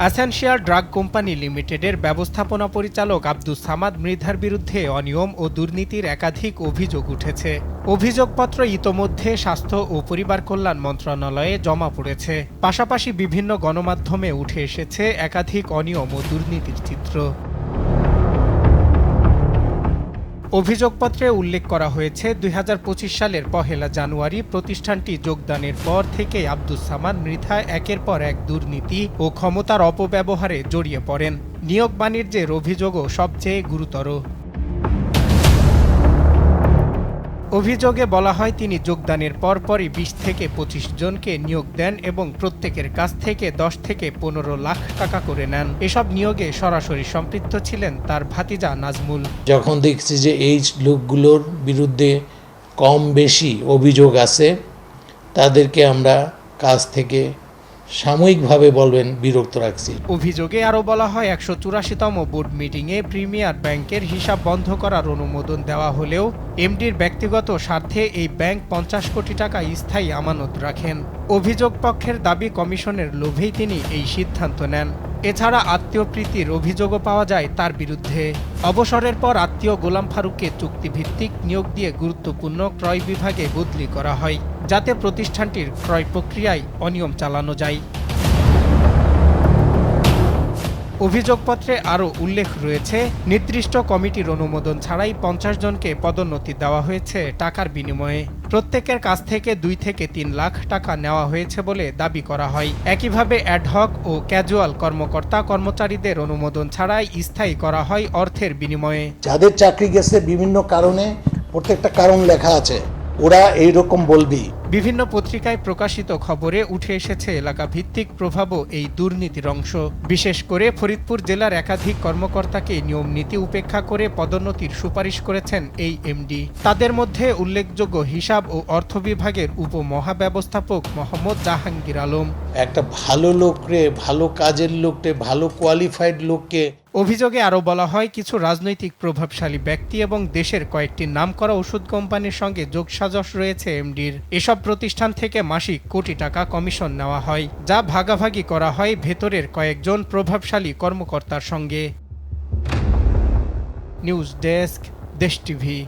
Essential drug company লিমিটেডের ব্যবস্থাপনা পরিচালক আব্দুস সামাদ মৃধার বিরুদ্ধে অনিয়ম ও দুর্নীতির একাধিক অভিযোগ উঠেছে। অভিযোগপত্র ইতোমধ্যে স্বাস্থ্য ও পরিবার কল্যাণ মন্ত্রণালয়ে জমা পড়েছে। পাশাপাশি বিভিন্ন গণমাধ্যমে উঠে এসেছে একাধিক অনিয়ম ও দুর্নীতির চিত্র। অভিযোগপত্রে উল্লেখ করা হয়েছে ২০২৫ সালের ১ জানুয়ারি প্রতিষ্ঠানটি যোগদানের পর থেকে আব্দুস সামাদ মৃধা একের পর এক দুর্নীতি ও ক্ষমতার অপব্যবহারে জড়িয়ে পড়েন। নিয়োগ বাণিজ্যের অভিযোগও সবচেয়ে গুরুতর। অভিযোগে বলা হয় তিনি যোগদানের পরপরই ২০ থেকে ২৫ জনকে নিয়োগ দেন এবং প্রত্যেকের কাছ থেকে ১০ থেকে ১৫ লাখ টাকা করে নেন। এসব নিয়োগে সরাসরি সম্পৃক্ত ছিলেন তার ভাতিজা নাজমুল। যখন দেখছি যে এই লোকগুলোর বিরুদ্ধে কম বেশি অভিযোগ আছে, তাদেরকে আমরা কাজ থেকে সাময়িকভাবে বলবেন বিরক্ত রাখছি। অভিযোগে আরও বলা হয় ১৮৪তম বোর্ড মিটিংয়ে প্রিমিয়ার ব্যাংকের হিসাব বন্ধ করার অনুমোদন দেওয়া হলেও এমডির ব্যক্তিগত স্বার্থে এই ব্যাংক ৫০ কোটি টাকা স্থায়ী আমানত রাখেন। অভিযোগ পক্ষের দাবি কমিশনের লোভেই তিনি এই সিদ্ধান্ত নেন। এছাড়া আত্মীয় প্রীতির অভিযোগও পাওয়া যায় তার বিরুদ্ধে। অবসরের পর আত্মীয় গোলাম ফারুককে চুক্তিভিত্তিক নিয়োগ দিয়ে গুরুত্বপূর্ণ ক্রয় বিভাগে বদলি করা হয়, যাতে প্রতিষ্ঠানটির ক্রয় প্রক্রিয়ায় অনিয়ম চালানো যায়। অভিযোগপত্রে আরও উল্লেখ রয়েছে, নির্দিষ্ট কমিটির অনুমোদন ছাড়াই ৫০ জনকে পদোন্নতি দেওয়া হয়েছে টাকার বিনিময়ে। প্রত্যেকের কাছ থেকে ২ থেকে ৩ লাখ টাকা নেওয়া হয়েছে বলে দাবি করা হয়। একইভাবে অ্যাডহক ও ক্যাজুয়াল কর্মকর্তা কর্মচারীদের অনুমোদন ছাড়াই স্থায়ী করা হয় অর্থের বিনিময়ে। যাদের চাকরি গেছে বিভিন্ন কারণে, প্রত্যেকটা কারণ লেখা আছে, ওরা এইরকম বলবি। বিভিন্ন পত্রিকায় প্রকাশিত খবরে উঠে এসেছে এলাকা ভিত্তিক প্রভাবও এই দুর্নীতির অংশ। বিশেষ করে ফরিদপুর জেলার একাধিক কর্মকর্তাকে নিয়ম নীতি উপেক্ষা করে পদোন্নতির সুপারিশ করেছেন এই এমডি। তাদের মধ্যে উল্লেখযোগ্য হিসাব ও অর্থ বিভাগের উপমহাব্যবস্থাপক মোহাম্মদ জাহাঙ্গীর আলম। একটা ভালো লোকরে, ভালো কাজের লোককে, ভালো কোয়ালিফাইড লোককে। অভিযোগে আরও বলা হয় কিছু রাজনৈতিক প্রভাবশালী ব্যক্তি এবং দেশের কয়েকটি নামকরা ওষুধ কোম্পানির সঙ্গে যোগসাজশ রয়েছে এমডির। এসব প্রতিষ্ঠান থেকে মাসিক কোটি টাকা কমিশন নেওয়া হয়, যা ভাগাভাগি করা হয় ভেতরের কয়েকজন প্রভাবশালী কর্মকর্তার সঙ্গে। নিউজ ডেস্ক, দেশ টিভি।